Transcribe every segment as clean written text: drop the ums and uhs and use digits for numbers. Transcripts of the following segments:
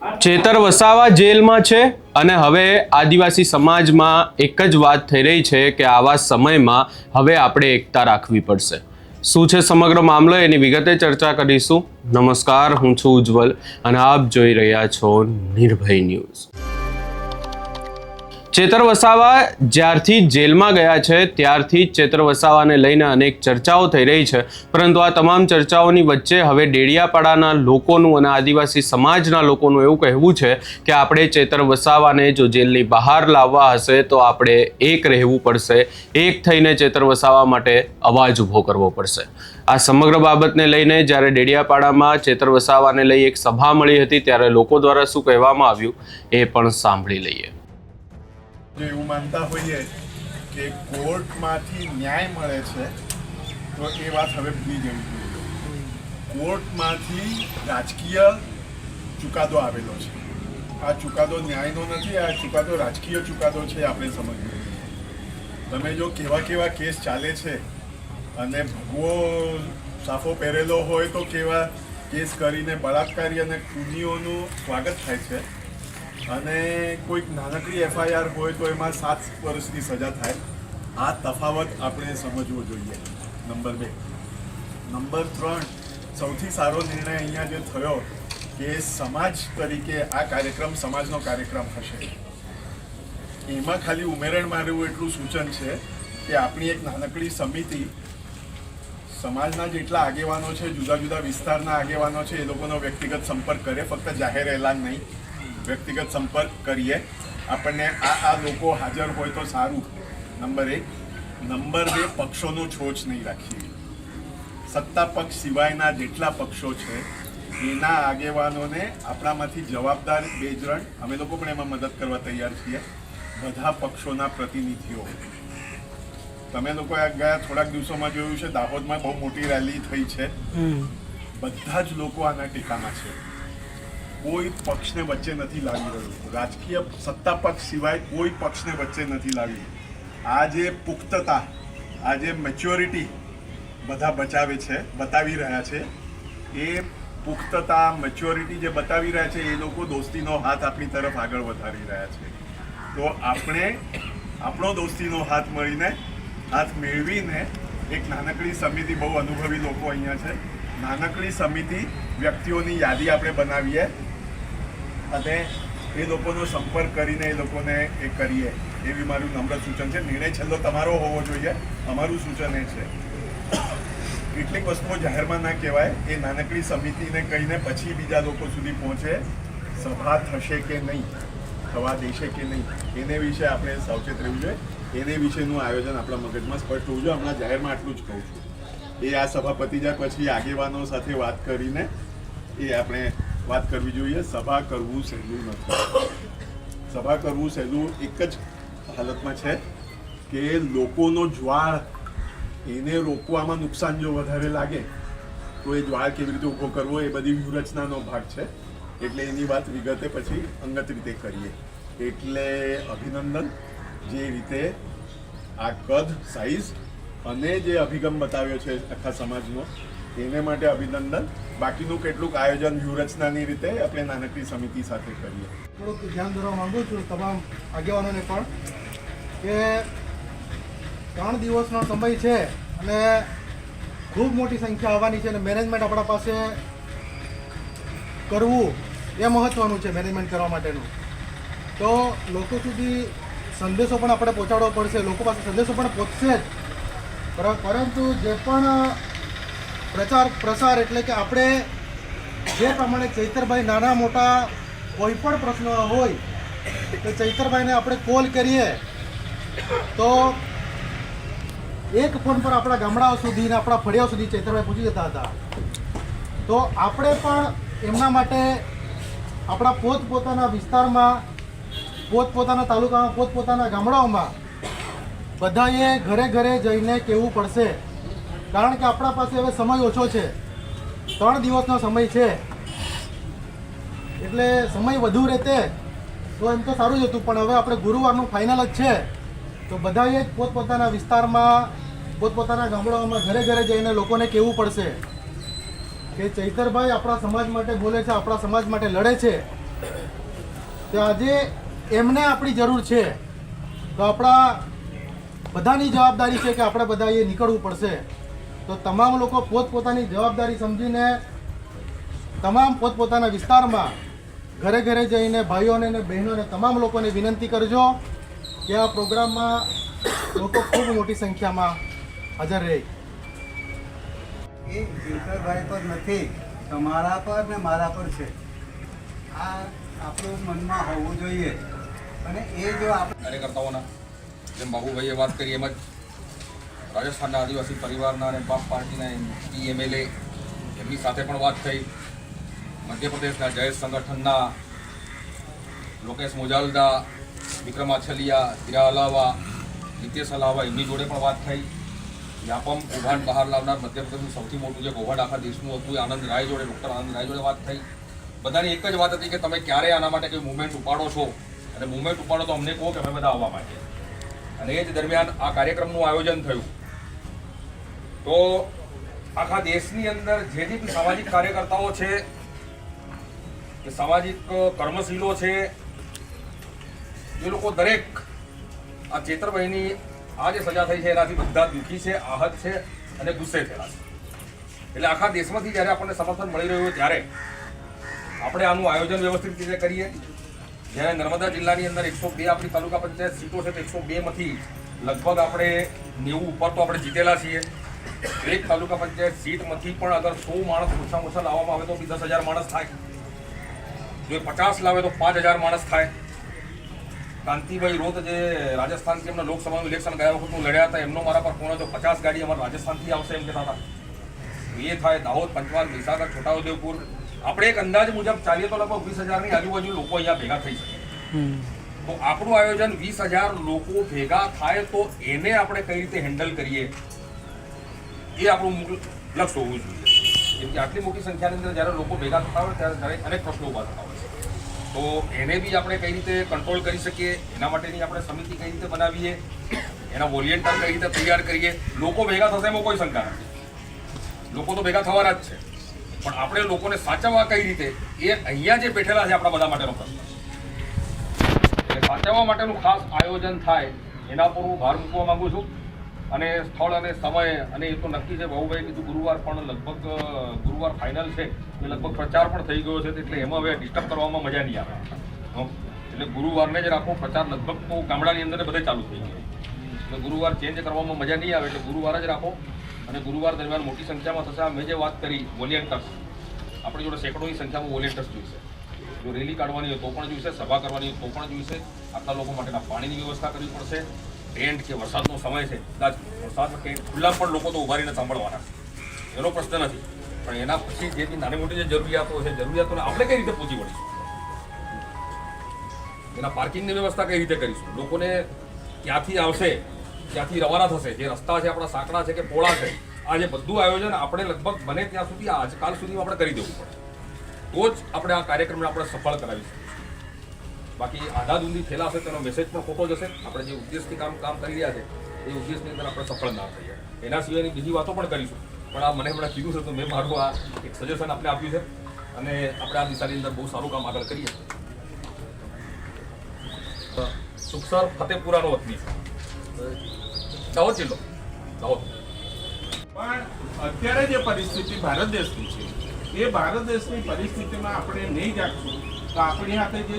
ચેતર વસાવા જેલમાં છે અને હવે આદિવાસી સમાજમાં એક જ વાત થઈ રહી છે કે આવા સમયમાં હવે આપણે એકતા રાખવી પડશે. શું છે સમગ્ર મામલો એની વિગતે ચર્ચા કરીશું. નમસ્કાર, હું છું ઉજ્જવલ અને આપ જોઈ રહ્યા છો નિર્ભય ન્યૂઝ. ચેતર વસાવા જ્યારથી જેલમાં ગયા છે ત્યારથી જ ચેતર વસાવાને લઈને અનેક ચર્ચાઓ થઈ રહી છે, પરંતુ આ તમામ ચર્ચાઓની વચ્ચે હવે ડેડિયાપાડાના લોકોનું અને આદિવાસી સમાજના લોકોનું એવું કહેવું છે કે આપણે ચેતર વસાવાને જો જેલની બહાર લાવવા હશે તો આપણે એક રહેવું પડશે, એક થઈને ચેતર વસાવા માટે અવાજ ઊભો કરવો પડશે. આ સમગ્ર બાબતને લઈને જ્યારે ડેડિયાપાડામાં ચેતર વસાવાને લઈ એક સભા મળી હતી ત્યારે લોકો દ્વારા શું કહેવામાં આવ્યું એ પણ સાંભળી લઈએ. જો એવું માનતા હોઈએ કે કોર્ટમાંથી ન્યાય મળે છે તો એ વાત હવે ભૂલી જવી જોઈએ. કોર્ટમાંથી રાજકીય ચુકાદો આવેલો છે. આ ચુકાદો ન્યાયનો નથી, આ ચુકાદો રાજકીય ચુકાદો છે. આપણે સમજવું. તમે જો કેવા કેસ ચાલે છે અને ભગવો સાફો પહેરેલો હોય તો કેવા કેસ કરીને બળાત્કારી અને ખૂનીઓનું સ્વાગત થાય છે, અને કોઈક નાનકડી એફઆઈઆર હોય તો એમાં 7 વર્ષની સજા થાય. આ તફાવત આપણે સમજવો જોઈએ. નંબર 2. નંબર 3, સૌથી સારો નિર્ણય અહીંયા જે થયો કે સમાજ તરીકે આ કાર્યક્રમ સમાજનો કાર્યક્રમ હશે. એમાં ખાલી ઉમેરણ મારું એટલું સૂચન છે કે આપણી એક નાનકડી સમિતિ સમાજના જેટલા આગેવાનો છે, જુદા જુદા વિસ્તારના આગેવાનો છે, એ લોકોનો વ્યક્તિગત સંપર્ક કરે. ફક્ત જાહેર એલાન નહીં, વ્યક્તિગત સંપર્ક કરીએ. આપણને આ લોકો હાજર હોય તો સારું. નંબર 1. નંબર 2, પક્ષોનો છોછ નહીં રાખીએ. સત્તા પક્ષ સિવાયના જેટલા પક્ષો છે એના આગેવાનોને આપણામાંથી જવાબદાર 2 જણ, અમે લોકો પણ એમાં મદદ કરવા તૈયાર છીએ, બધા પક્ષોના પ્રતિનિધિઓ. તમે લોકો ગયા થોડાક દિવસોમાં જોયું છે દાહોદમાં બહુ મોટી રેલી થઈ છે. બધા જ લોકો આના ટેકામાં છે. કોઈ પક્ષને વચ્ચે નથી લાવી રહ્યું. રાજકીય સત્તા પક્ષ સિવાય કોઈ પક્ષને વચ્ચે નથી લાવી. આ જે પુખ્તતા, આ જે મેચ્યોરિટી બધા બતાવી રહ્યા છે, એ પુખ્તતા મેચ્યોરિટી જે બતાવી રહ્યા છે એ લોકો દોસ્તીનો હાથ આપણી તરફ આગળ વધારી રહ્યા છે. તો આપણે આપણો દોસ્તીનો હાથ મેળવીને એક નાનકડી સમિતિ, બહુ અનુભવી લોકો અહીંયા છે, નાનકડી સમિતિ વ્યક્તિઓની યાદી આપણે બનાવીએ અને એ લોકોનો સંપર્ક કરીને એ લોકોને એ કરીએ, એવી મારું નમ્ર સૂચન છે. નિર્ણય છેલ્લો તમારો હોવો જોઈએ, અમારું સૂચન એ છે. કેટલીક વસ્તુઓ જાહેરમાં ના કહેવાય, એ નાનકડી સમિતિને કહીને પછી બીજા લોકો સુધી પહોંચે. સભા થશે કે નહીં, થવા દેશે કે નહીં, એને વિશે આપણે સાવચેત રહેવું જોઈએ. એને વિશેનું આયોજન આપણા મગજમાં સ્પષ્ટ હોવું જોઈએ. હમણાં જાહેરમાં આટલું જ કહું છું. એ આ સભા પતી જાય પછી આગેવાનો સાથે વાત કરીને એ આપણે વાત કરવી જોઈએ. સભા કરવું સહેલું નથી. સભા કરવું સહેલું એક જ હાલતમાં છે કે લોકોનો જ્વાળ, એને રોકવામાં નુકસાન જો વધારે લાગે તો એ જ્વાળ કેવી રીતે ઊભો કરવો એ બધી વ્યૂહરચનાનો ભાગ છે. એટલે એની વાત વિગતે પછી અંગત રીતે કરીએ. એટલે અભિનંદન જે રીતે આ કદ, સાઈઝ અને જે અભિગમ બતાવ્યો છે આખા સમાજનો, એને માટે અભિનંદન. બાકીનું કેટલુંક આયોજન વ્યૂહરચનાની રીતે આપણે નાનકડી સમિતિ સાથે કરીએ. થોડુંક ધ્યાન દોરવા માંગુ છું તમામ આગેવાનોને પણ કે 3 દિવસનો સમય છે અને ખૂબ મોટી સંખ્યા આવવાની છે અને મેનેજમેન્ટ આપણા પાસે કરવું એ મહત્ત્વનું છે. મેનેજમેન્ટ કરવા માટેનું તો લોકો સુધી સંદેશો પણ આપણે પહોંચાડવો પડશે. લોકો પાસે સંદેશો પણ પહોંચશે જ, પરંતુ જે પણ પ્રસાર એટલે કે આપણે જે પ્રમાણે ચૈતરભાઈ નાના મોટા કોઈ પણ પ્રશ્નો હોય તો ચૈતરભાઈને આપણે કોલ કરીએ તો એક ફોન પર આપણા ગામડાઓ સુધી ને આપણા ફળિયાઓ સુધી ચૈતરભાઈ પહોંચી જતા હતા. તો આપણે પણ એમના માટે આપણા પોતપોતાના વિસ્તારમાં, પોતપોતાના તાલુકામાં, પોતપોતાના ગામડાઓમાં બધાએ ઘરે ઘરે જઈને કહેવું પડશે. કારણ કે આપણા પાસે હવે સમય ઓછો છે, 3 દિવસનો સમય છે, એટલે સમય વધુ રહેતે તો એમ તો સારું જ હતું. પણ હવે આપણે ગુરુવારનું ફાઇનલ જ છે, તો બધાએ જ પોતપોતાના વિસ્તારમાં, પોતપોતાના ગામડાઓમાં ઘરે ઘરે જઈને લોકોને કહેવું પડશે કે ચૈતરભાઈ આપણા સમાજ માટે બોલે છે, આપણા સમાજ માટે લડે છે, તો આજે એમને આપણી જરૂર છે. તો આપણા બધાની જવાબદારી છે કે આપણે બધાએ નીકળવું પડશે. તો તમામ લોકો પોતપોતાની જવાબદારી સમજીને તમામ પોતપોતાના વિસ્તારમાં ઘરે ઘરે જઈને ભાઈઓને અને બહેનોને તમામ લોકોને વિનંતી કરજો કે આ પ્રોગ્રામમાં લોકો ખૂબ મોટી સંખ્યામાં હાજર રહે. એ જીતરભાઈ પર નથી, તમારા પર ને મારા પર છે. આ આપણું મનમાં હોવું જોઈએ. અને એ જો આપણે કાર્યકર્તાઓના જેમ બાબુભાઈએ વાત કરી એમ જ રાજસ્થાનના આદિવાસી પરિવારના અને બાપ પાર્ટીના એમએલએ એમની સાથે પણ વાત થઈ. મધ્યપ્રદેશના જયેશ સંગઠનના લોકેશ મોજાલદા, વિક્રમ આછલિયા, હીરા અલાવા, નિતેશ અલાવા એમની જોડે પણ વાત થઈ. વ્યાપમ કૌભાંડ બહાર લાવનાર મધ્યપ્રદેશનું સૌથી મોટું જે કૌભાંડ આખા દેશનું હતું એ આનંદ રાય જોડે, ડૉક્ટર આનંદ રાય જોડે વાત થઈ. બધાની એક જ વાત હતી કે તમે ક્યારે આના માટે કોઈ મુવમેન્ટ ઉપાડો છો, અને મુવમેન્ટ ઉપાડો તો અમને કહો કે અમે બધા આવવા માટે. અને એ જ દરમિયાન આ કાર્યક્રમનું આયોજન થયું. તો આખા દેશની અંદર જે બી સામાજિક કાર્યકર્તાઓ છે કે સામાજિક કર્મશીલો છે એ લોકો દરેક આ ચેતરભાઈની આ જે સજા થઈ છે એનાથી બધા દુઃખી છે, આહત છે અને ગુસ્સે થયેલા છે. એટલે આખા દેશમાંથી જ્યારે આપણને સમર્થન મળી રહ્યું હોય ત્યારે આપણે આનું આયોજન વ્યવસ્થિત રીતે કરીએ. જ્યારે નર્મદા જિલ્લાની અંદર 102 આપણી તાલુકા પંચાયત સીટો છે તો 102માંથી લગભગ આપણે 90 ઉપર તો આપણે જીતેલા છીએ. એક તાલુકા પંચાયત સીટમાંથી પણ અગર 100 માણસ ઓછામાં ઓછા લાવવામાં આવે તો 10,000 માણસ થાય. જો 50 લાવે તો 5,000 માણસ થાય. કાંતિભાઈ રોત જે રાજસ્થાનથી એમના લોકસભાનું ઇલેક્શન ગયા વખતનું લડ્યા હતા એમનો મારા પર ફોન હતો 50 ગાડી અમારા રાજસ્થાનથી આવશે એમ કહેતા હતા. એ થાય દાહોદ, પંચમહાલ, મહીસાગર, છોટાઉદેપુર. આપણે એક અંદાજ મુજબ ચાલીએ તો લગભગ 20,000ની આજુબાજુ લોકો અહીંયા ભેગા થઈ શકે. તો આપણું આયોજન 20,000 લોકો ભેગા થાય તો એને આપણે કઈ રીતે હેન્ડલ કરીએ એ આપણું લક્ષ્ય હોવું જોઈએ. કેમ કે આટલી મોટી સંખ્યાની અંદર જ્યારે લોકો ભેગા થતા હોય ત્યારે અનેક પ્રશ્નો ઊભા થતા હોય છે. તો એને બી આપણે કઈ રીતે કંટ્રોલ કરી શકીએ એના માટેની આપણે સમિતિ કઈ રીતે બનાવીએ, એના વોલિયન્ટર કઈ રીતે તૈયાર કરીએ. લોકો ભેગા થશે એમાં કોઈ શંકા નથી, લોકો તો ભેગા થવાના જ છે. પણ આપણે લોકોને સાચવવા કઈ રીતે એ અહીંયા જે બેઠેલા છે આપણા બધા માટેનો પ્રશ્ન છે. એટલે સાચવવા માટેનું ખાસ આયોજન થાય એના પર હું ભાર મૂકવા માંગુ છું. અને સ્થળ અને સમય અને એ તો નક્કી છે. બાબુભાઈએ કીધું ગુરુવાર, પણ લગભગ ગુરુવાર ફાઇનલ છે. એ લગભગ પ્રચાર પણ થઈ ગયો છે એટલે એમાં હવે ડિસ્ટર્બ કરવામાં મજા નહીં આવે. એટલે ગુરુવારને જ રાખો. પ્રચાર લગભગ તો ગામડાની અંદર બધે ચાલુ થઈ ગયો એટલે ગુરુવાર ચેન્જ કરવામાં મજા નહીં આવે. એટલે ગુરુવાર જ રાખો. અને ગુરુવાર દરમિયાન મોટી સંખ્યામાં થશે. મેં જે વાત કરી વોલિયન્ટર્સ, આપણી જોડે સેંકડોની સંખ્યામાં વોલિયન્ટર્સ જોઈશે. જો રેલી કાઢવાની હોય તો પણ જોઈશે, સભા કરવાની હોય તો પણ જોઈશે. આટલા લોકો માટેના પાણીની વ્યવસ્થા કરવી પડશે. ટેન્ટ કે વરસાદનો સમય છે, કદાચ વરસાદમાં ટેન્ટ ખુલ્લા પણ લોકો તો ઉભા રહીને સાંભળવાના છે, એનો પ્રશ્ન નથી. પણ એના પછી જે બી નાની મોટી જે જરૂરિયાતો છે જરૂરિયાતોને આપણે કઈ રીતે પહોંચી વળીશું, એના પાર્કિંગની વ્યવસ્થા કઈ રીતે કરીશું, લોકોને ક્યાંથી આવશે, ક્યાંથી રવાના થશે, જે રસ્તા છે આપણા સાંકડા છે કે પોળા છે, આ જે બધું આયોજન આપણે લગભગ બને ત્યાં સુધી આજકાલ સુધીમાં આપણે કરી દેવું પડે. તો જ આપણે આ કાર્યક્રમને આપણે સફળ કરાવીશું. બાકી આધાધૂંધી ફેલાશે તેનો મેસેજ પણ ખોટો જશે. આપણે જે ઉદ્દેશથી કામ કરી રહ્યા છે એ ઉદ્દેશની અંદર આપણે સફળ ના થઈએ. એના સિવાયની બીજી વાતો પણ કરીશું. પણ આ મને હમણાં કીધું છે તો મેં મારું આ એક સજેશન આપણે આપ્યું છે અને આપણે આ દિશાની અંદર બહુ સારું કામ આગળ કરીએ. સુખસર ફતેપુરાનો વતની છે, દાહોદ જિલ્લો, દાહોદ. પણ અત્યારે જે પરિસ્થિતિ ભારત દેશની છે એ ભારત દેશની પરિસ્થિતિમાં આપણે નહીં જાગશું તો આપણી હાથે જે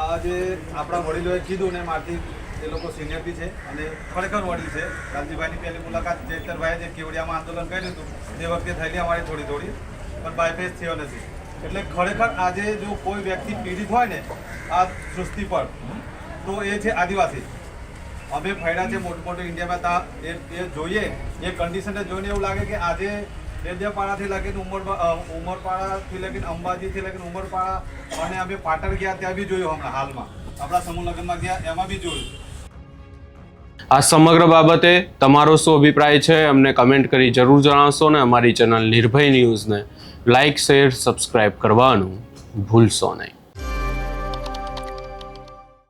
આ જે આપણા વડીલોએ કીધું ને મારથી એ લોકો સિનિયર બી છે અને ખરેખર વડીલ છે. ગાંધીભાઈની પહેલી મુલાકાત ચેતરભાઈએ જે કેવડિયામાં આંદોલન કર્યું હતું તે વખતે થયેલી અમારી થોડી પણ બાયફેસ થયો નથી. એટલે ખરેખર આજે જો કોઈ વ્યક્તિ પીડિત હોય ને આ સૃષ્ટિ પર તો એ છે આદિવાસી. અમે ફાયડા છે મોટું ઇન્ડિયામાં એ જોઈએ એ કન્ડિશનને જોઈને એવું લાગે કે આજે ડેડિયાપાડાથી લગીને ઉમરપાડાથી લગીને અંબાજીથી લગીને ઉમરપાડા અને અમે પાટણ ગયા ત્યાં બી જોયું. હમણાં હાલમાં આપણા સમૂહ લગ્નમાં ગયા એમાં બી જોયું. આ સમગ્ર બાબતે તમારો શું અભિપ્રાય છે અમને કમેન્ટ કરી જરૂર જણાવશો ને અમારી ચેનલ નિર્ભય ન્યૂઝને લાઇક, શેર, સબસ્ક્રાઇબ કરવાનું ભૂલશો નહીં.